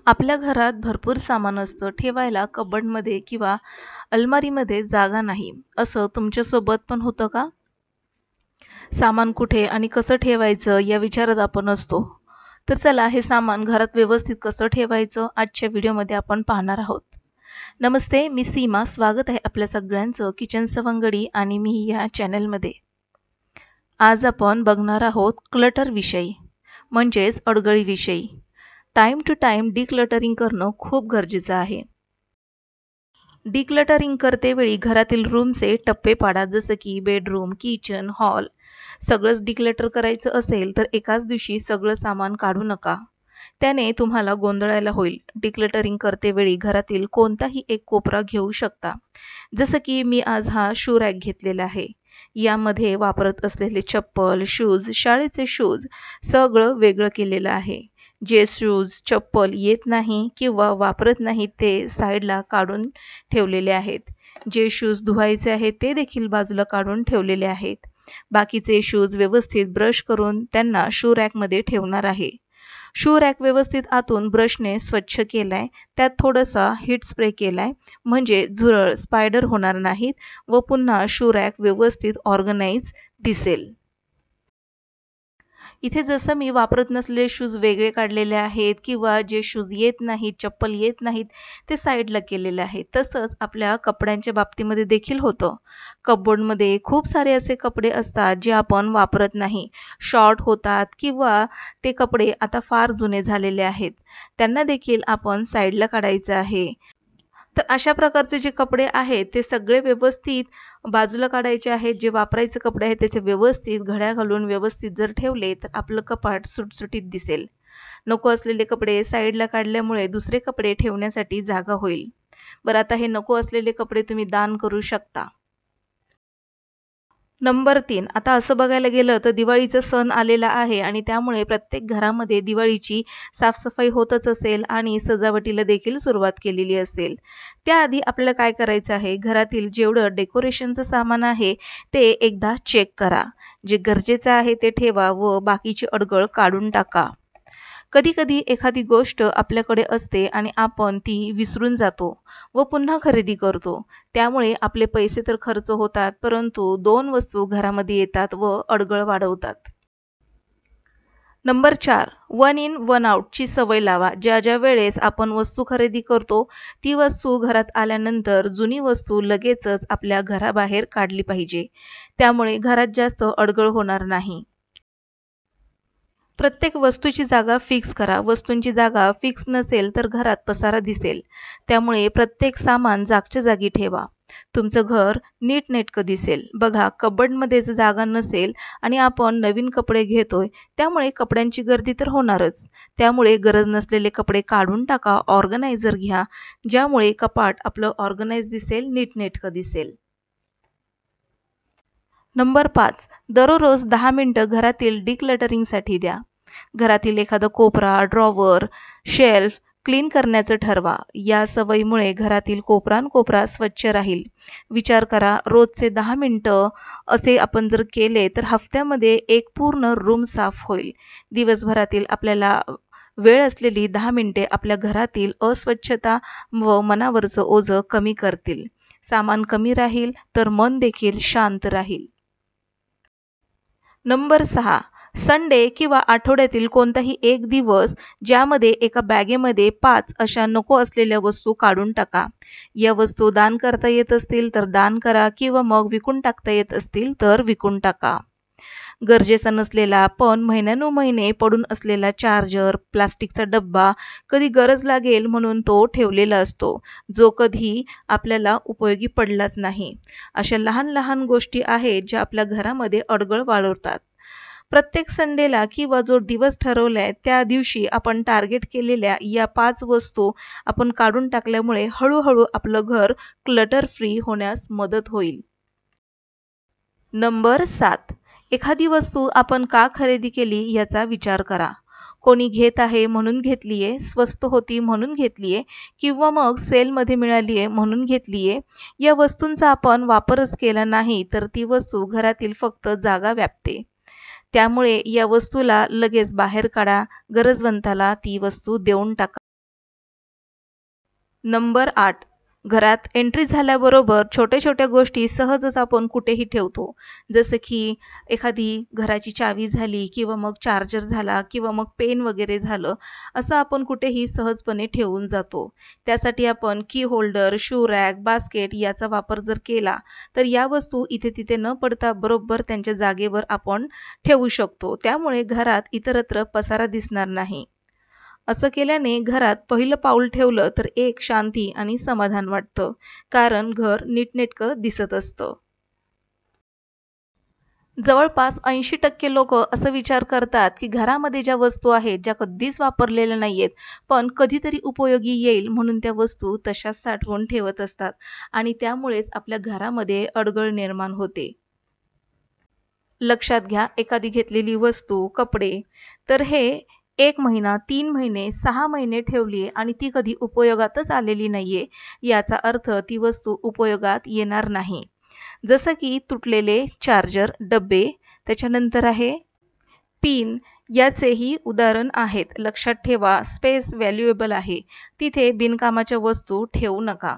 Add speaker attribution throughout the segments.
Speaker 1: आपल्या घरात भरपूर सामान असतं, ठेवायला कबर्डमध्ये किंवा अलमारीमध्ये जागा नाही. असं तुमच्यासोबत पण होतं का? सामान कुठे आणि कसं ठेवायचं या विचारात आपण असतो. तर चला हे सामान घरात व्यवस्थित कसं ठेवायचं आजच्या व्हिडिओमध्ये आपण पाहणार आहोत. नमस्ते, मी सीमा. स्वागत आहे आपल्या सगळ्यांचं किचन सवंगडी आणि मी या चॅनलमध्ये. आज आपण बघणार आहोत क्लटर विषयी, म्हणजेच अडगळी विषयी. टाइम टू टाइम डिक्लटरिंग करणं खूप गरजेचं आहे. डिक्लटरिंग करतेवेळी घरातील रूमचे टप्पे पाडा, जसं की बेडरूम, किचन, हॉल. सगळंच डिक्लटर करायचं असेल तर एकाच दिवशी सगळं सामान काढू नका. त्याने तुम्हाला गोंधळायला होईल. डिक्लटरिंग करतेवेळी घरातील कोणताही एक कोपरा घेऊ शकता. जसं की मी आज हा शू रॅक घेतलेला आहे. यामध्ये वापरत असलेले चप्पल, शूज, शाळेचे शूज सगळं वेगळं केलेलं आहे. जे शूज, चप्पल येत नाही किंवा वापरत नाही ते साईडला काढून ठेवलेले आहेत. जे शूज धुवायचे आहेत ते देखील बाजूला काढून ठेवलेले आहेत. बाकीचे शूज व्यवस्थित ब्रश करून त्यांना शू रॅकमध्ये ठेवणार आहे. शू रॅक व्यवस्थित आतून ब्रशने स्वच्छ केलाय. त्यात थोडासा हीट स्प्रे केलाय, म्हणजे झुरळ, स्पायडर होणार नाहीत व पुन्हा शू रॅक व्यवस्थित ऑर्गनाइज दिसेल. इथे जसं मी वापरत नसलेले शूज वेगळे काढलेले आहेत किंवा जे शूज येत नाहीत, चप्पल येत नाहीत ते साईडला केलेले आहे. तसंच आपल्या कपड्यांच्या बाबतीमध्ये देखील होतं. कपबोर्डमध्ये खूप सारे असे कपडे असतात जे आपण वापरत नाही, शॉर्ट होतात किंवा ते कपडे आता फार जुने झालेले आहेत. त्यांना देखील आपण साईडला काढायचं आहे. तर अशा प्रकारचे जे कपडे आहेत ते सगळे व्यवस्थित बाजूला काढायचे आहेत. जे वापरायचे कपडे आहेत त्याचे व्यवस्थित घड्या घालून व्यवस्थित जर ठेवले तर आपलं कपाट सुटसुटीत दिसेल. नको असलेले कपडे साईडला काढल्यामुळे दुसरे कपडे ठेवण्यासाठी जागा होईल. बरं, आता हे नको असलेले कपडे तुम्ही दान करू शकता. नंबर 3, आता असं बघायला गेलं तर दिवाळीचा सण आलेला आहे आणि त्यामुळे प्रत्येक घरामध्ये दिवाळीची साफसफाई होतच असेल आणि सजावटीला देखील सुरुवात केलेली असेल. त्याआधी आपल्याला काय करायचं आहे, घरातील जेवढं डेकोरेशनचं सामान आहे ते एकदा चेक करा. जे गरजेचं आहे ते ठेवा व बाकीची अडगळ काढून टाका. कधी-कधी एखादी गोष्ट आपल्याकडे असते आणि आपण ती विसरून जातो व पुन्हा खरेदी करतो. त्यामुळे आपले पैसे तर खर्च होतात, परंतु 2 वस्तू घरामध्ये येतात व अडगळ वाढवतात. नंबर 4, वन इन वन आउटची सवय लावा. ज्या वेळेस आपण वस्तू खरेदी करतो, ती वस्तू घरात आल्यानंतर जुनी वस्तू लगेचच आपल्या घराबाहेर काढली पाहिजे. त्यामुळे घरात जास्त अडगळ होणार नाही. प्रत्येक वस्तूची जागा फिक्स करा. वस्तूंची जागा फिक्स नसेल तर घरात पसारा दिसेल. त्यामुळे प्रत्येक सामान जागच्या जागी ठेवा. तुमचं घर नीटनेटकं दिसेल. बघा, कबर्डमध्ये जर जागा नसेल आणि आपण नवीन कपडे घेतोय, त्यामुळे कपड्यांची गर्दी तर होणारच. त्यामुळे गरज नसलेले कपडे काढून टाका. ऑर्गनायझर घ्या, ज्यामुळे कपाट आपलं ऑर्गनाइज दिसेल, नीटनेटकं दिसेल. नंबर 5, दररोज 10 मिनिटं घरातील डिक्लटरिंगसाठी द्या. घरातील एखादा कोपरा, ड्रॉवर, शेल्फ क्लीन करण्याचं ठरवा. या सवयीमुळे घरातील कोपरा स्वच्छ राहील. विचार करा, रोजचे 10 मिनिटं असे आपण जर केले तर हफ्त्यामध्ये एक पूर्ण रूम साफ होईल. दिवसभरातील आपल्याला वेळ असलेली 10 मिनिटे आपल्या घरातील अस्वच्छता व मनावरचं ओझं कमी करतील. सामान कमी राहील तर मन देखील शांत राहील. नंबर 6, संडे किंवा आठवड्यातील कोणताही एक दिवस ज्यामध्ये एका बॅगेमध्ये 5 अशा नको असलेल्या वस्तू काढून टाका. या वस्तू दान करता येत असतील तर दान करा किंवा मग विकून टाकता येत असतील तर विकून टाका. गरजेचा नसलेला पण महिन्यानुमहिने पडून असलेला चार्जर, प्लास्टिकचा डब्बा कधी गरज लागेल म्हणून तो ठेवलेला असतो, जो कधी आपल्याला उपयोगी पडलाच नाही. अशा लहान लहान गोष्टी आहेत ज्या आपल्या घरामध्ये अडगळ वाढवतात. प्रत्येक संडेला किंवा जो दिवस ठरवलाय त्या दिवशी आपण टार्गेट केलेल्या या 5 वस्तू आपण काढून टाकल्यामुळे हळूहळू आपलं घर क्लटर फ्री होण्यास मदत होईल. नंबर 7, एखादी वस्तू आपण का खरेदी केली याचा विचार करा. कोणी घेत आहे म्हणून घेतलीये, स्वस्त होती म्हणून घेतलीये किंवा मग सेलमध्ये मिळालीये म्हणून घेतलीये. या वस्तूंचा आपण वापरच केला नाही तर ती वस्तू घरातील फक्त जागा व्यापते. त्यामुळे या वस्तूला लगेच बाहेर काढा. गरजवंताला ती वस्तू देऊन टाका. नंबर 8. घरात एंट्री झाल्याबरोबर छोट्या-छोट्या गोष्टी सहजच आपण कुठेही ठेवतो. जसं की एखादी घराची चावी झाली किंवा मग चार्जर झाला किंवा मग पेन वगैरे झालं, असं आपण कुठेही सहजपणे ठेवून जातो. त्यासाठी आपण की होल्डर, शू रॅक, बास्केट याचा वापर जर केला, तर या वस्तू इथे-तिथे न पडता बरोबर त्यांच्या जागेवर आपण ठेवू शकतो. त्यामुळे घरात इतरत्र पसारा दिसणार नाही. असं केल्याने घरात पहिलं पाऊल ठेवलं तर एक शांती आणि समाधान वाटतं. कारण घर नीटनेटकं दिसत असतं. जवळपास 80% लोकं असं विचार करतात, की घरामध्ये ज्या वस्तू आहेत, ज्या कधीच वापरलेल्या नाहीयेत, पण कधीतरी उपयोगी येईल म्हणून त्या वस्तू तशाच साठवून ठेवत असतात आणि त्यामुळेच आपल्या घरामध्ये अडगळ निर्माण होते. लक्षात घ्या, एखादी घेतलेली वस्तू, कपडे तर हे 1 महिना, 3 महिने, 6 महिने ठेवली आणि ती कधी उपयोगातच आलेली नाहीये, याचा अर्थ ती वस्तू उपयोगात येणार नाही. जसं की तुटलेले चार्जर, डब्बे, त्याच्यानंतर आहे पिन याचेही उदाहरण आहेत. लक्षात ठेवा, स्पेस व्हॅल्युएबल आहे. तिथे बिनकामाच्या वस्तू ठेवू नका.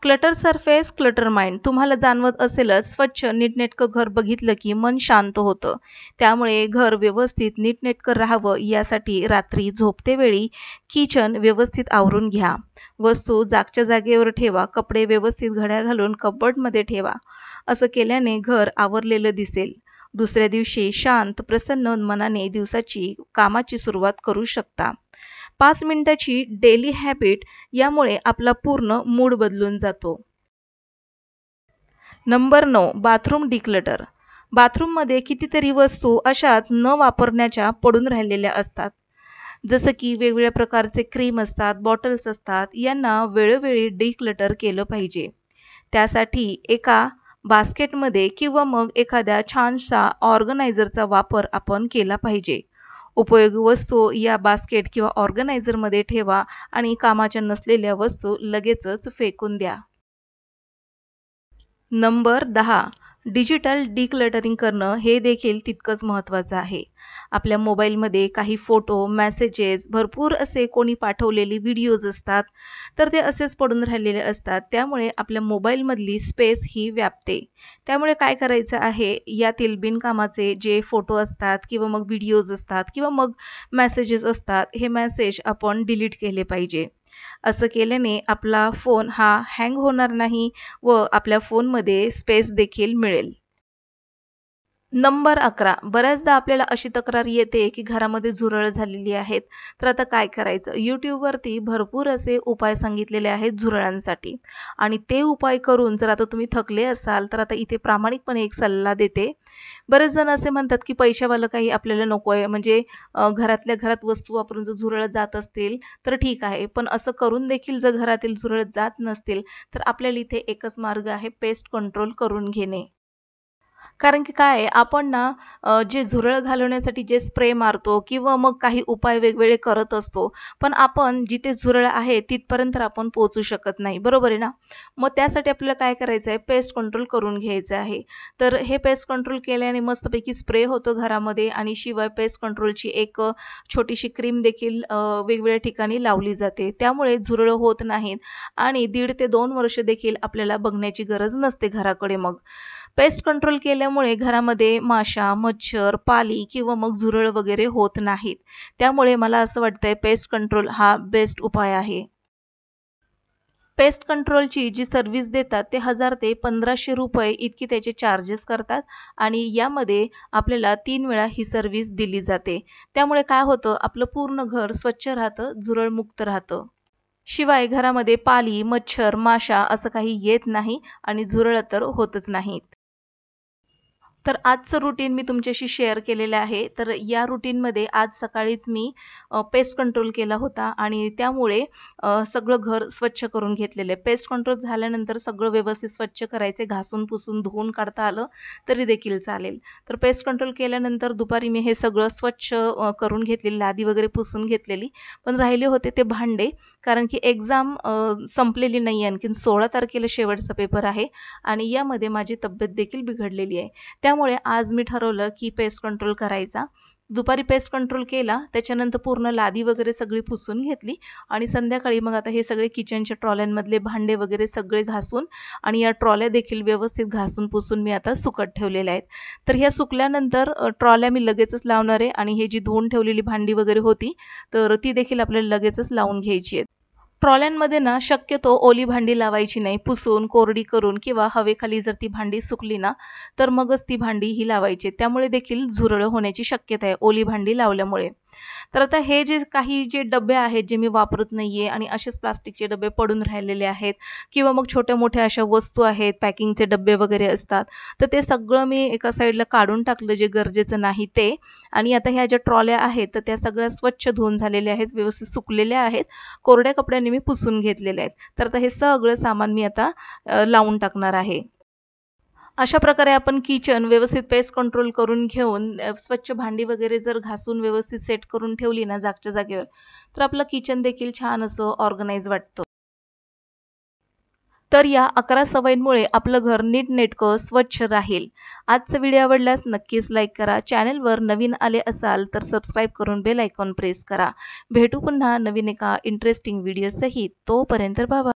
Speaker 1: Clutter surface, clutter mind. तुम्हाला जाणवत असेलच, स्वच्छ नीटनेटकं घर बघितलं की मन शांत होतं. त्यामुळे घर व्यवस्थित नीटनेटकं राहावं यासाठी रात्री झोपतेवेळी किचन व्यवस्थित आवरून घ्या. वस्तू जागच्या जागेवर ठेवा. कपडे व्यवस्थित घड्या घालून कबर्डमध्ये ठेवा. असं केल्याने घर आवरलेलं दिसेल. दुसऱ्या दिवशी शांत, प्रसन्न मनाने दिवसाची कामाची सुरुवात करू शकता. 5 मिनिटाची डेली हॅबिट यामुळे आपला पूर्ण मूड बदलून जातो. नंबर 9. Bathroom declutter. बाथरूममध्ये कितीतरी वस्तू अशाच न वापरण्याच्या पडून राहिलेल्या असतात. जसं की वेगवेगळ्या प्रकारचे क्रीम असतात, बॉटल्स असतात. यांना वेळोवेळी डिक्लटर केलं पाहिजे. त्यासाठी एका बास्केटमध्ये किंवा मग एखाद्या छानसा ऑर्गनायझरचा वापर आपण केला पाहिजे. उपयोगी वस्तू या बास्केट किंवा ऑर्गनायझरमध्ये ठेवा आणि कामाच्या नसलेल्या वस्तू लगेचच फेकून द्या. नंबर 10. डिजिटल डिक्लटरिंग करणं हे देखील तितकंच महत्त्वाचं आहे. आपल्या मोबाईलमध्ये काही फोटो, मेसेजेस, भरपूर असे कोणी पाठवलेले व्हिडिओज असतात, तर ते असेच पडून राहिलेले असतात. त्यामुळे आपल्या मोबाईलमधली स्पेस ही व्यापते. त्यामुळे काय करायचं आहे, यातील बिनकामाचे जे फोटो असतात किंवा मग व्हिडिओज असतात किंवा मग मेसेजेस असतात, हे मेसेज आपण डिलीट केले पाहिजे. असं केल्याने आपला फोन हा हँग होणार नाही व आपल्या फोनमध्ये स्पेस देखील मिळेल. नंबर 11. बऱ्याचदा आपल्याला अशी तक्रार येते, की घरामध्ये झुरळ झालेली आहेत. तर आता काय करायचं? YouTubeवरती भरपूर असे उपाय सांगितलेले आहेत झुरळांसाठी आणि ते उपाय करून जर आता तुम्ही थकले असाल, तर आता इथे प्रामाणिकपणे एक सल्ला देते. बरेच जण असे म्हणतात, की पैशावालं काही आपल्याला नको आहे. म्हणजे घरातल्या घरात वस्तू वापरून जर झुरळ जात असतील, तर ठीक आहे. पण असं करून देखील जर घरातील झुरळ जात नसतील, तर आपल्याला इथे एकच मार्ग आहे, पेस्ट कंट्रोल करून घेणे. कारण की काय आहे, आपण ना जे झुरळ घालवण्यासाठी जे स्प्रे मारतो किंवा मग काही उपाय वेगवेगळे करत असतो. पण आपण जिथे झुरळ आहे तिथपर्यंत आपण पोहोचू शकत नाही. बरोबर आहे ना? मग त्यासाठी आपल्याला काय करायचं आहे, पेस्ट कंट्रोल करून घ्यायचं आहे. तर हे पेस्ट कंट्रोल केल्याने मस्तपैकी स्प्रे होतो घरामध्ये आणि शिवाय पेस्ट कंट्रोलची एक छोटीशी क्रीम देखील वेगवेगळ्या ठिकाणी लावली जाते. त्यामुळे झुरळ होत नाहीत आणि 1.5 ते 2 वर्ष देखील आपल्याला बघण्याची गरज नसते घराकडे मग. पेस्ट कंट्रोल केल्यामुळे घरामध्ये माशा, मच्छर, पाली किंवा मग झुरळ वगैरे होत नाहीत. त्यामुळे मला असं वाटतंय पेस्ट कंट्रोल हा बेस्ट उपाय आहे. पेस्ट कंट्रोलची जी सर्व्हिस देतात ते 1000 ते 1500 रुपये इतकी त्याचे चार्जेस करतात आणि यामध्ये आपल्याला 3 वेळा ही सर्व्हिस दिली जाते. त्यामुळे काय होतं, आपलं पूर्ण घर स्वच्छ राहतं, झुरळमुक्त राहतं. शिवाय घरामध्ये पाली, मच्छर, माशा असं काही येत नाही आणि झुरळ तर होतच नाहीत. तर आजचं रुटीन मी तुमच्याशी शेअर केलेलं आहे. तर या रुटीनमध्ये आज सकाळीच मी पेस्ट कंट्रोल केला होता आणि त्यामुळे सगळं घर स्वच्छ करून घेतलेलं आहे. पेस्ट कंट्रोल झाल्यानंतर सगळं व्यवस्थित स्वच्छ करायचे, घासून पुसून धुवून काढता आलं तरी देखील चालेल. तर पेस्ट कंट्रोल केल्यानंतर दुपारी मी हे सगळं स्वच्छ करून घेतलेली, लादी वगैरे पुसून घेतलेली. पण राहिले होते ते भांडे, कारण की एक्झाम संपलेली नाही आहे. आणखीन 16 तारखेला शेवटचा पेपर आहे आणि यामध्ये माझी तब्येत देखील बिघडलेली आहे. त्यामुळे आज मी ठरवलं की पेस्ट कंट्रोल करायचा. दुपारी पेस्ट कंट्रोल केला, त्याच्यानंतर पूर्ण लादी वगैरे सगळी पुसून घेतली आणि संध्याकाळी मग आता हे सगळे किचनच्या ट्रॉल्यांमधले भांडे वगैरे सगळे घासून आणि या ट्रॉल्या देखील व्यवस्थित घासून पुसून मी आता सुकत ठेवलेल्या आहेत. तर ह्या सुकल्यानंतर ट्रॉल्या मी लगेचच लावणार आहे आणि हे जी धुवून ठेवलेली भांडी वगैरे होती तर ती देखील आपल्याला लगेचच लावून घ्यायची आहेत. ट्रॉल्यांमध्ये ना शक्यतो ओली भांडी लावायची नाही. पुसून कोरडी करून किंवा हवेखाली जर ती भांडी सुकली ना तर मगच ती भांडी ही लावायची. त्यामुळे देखील झुरळ होण्याची शक्यता आहे ओली भांडी लावल्यामुळे. तर आता हे जे डबे आहेत जे मी वापरत नाहीये आणि असेच प्लास्टिकचे डबे पडून राहिलेले आहेत किंवा मग छोट्या-मोठ्या अशा वस्तू आहेत, पॅकिंगचे डबे वगैरे असतात. तर ते सगळं मी एका साईडला काढून टाकलं जे गरजेचं नाही ते. आणि आता ह्या ज्या ट्रॉल्या आहेत तर त्या सगळ्या स्वच्छ धुवून झालेल्या आहेत, व्यवस्थित सुकलेल्या आहेत. कोरड्या कपड्यांनी मी पुसून घेतलेले आहेत. तर आता हे सगळं सामान मी आता लावून टाकणार आहे. अशा प्रकारे आपण किचन व्यवस्थित पेस्ट कंट्रोल करून घेऊन स्वच्छ भांडी वगैरे जर घासून व्यवस्थित सेट करून ठेवली ना जागच्या जागेवर, तर आपलं किचन देखील छान असं ऑर्गनाइज वाटतं. तर या 11 सवयींमुळे आपलं घर नीटनेटकं स्वच्छ राहील. आजचा व्हिडिओ आवडल्यास नक्कीच लाईक करा. चॅनलवर नवीन आले असाल तर सबस्क्राईब करून बेल आयकॉन प्रेस करा. भेटू पुन्हा नवीन एका इंटरेस्टिंग व्हिडिओ सहित. तोपर्यंत बाय.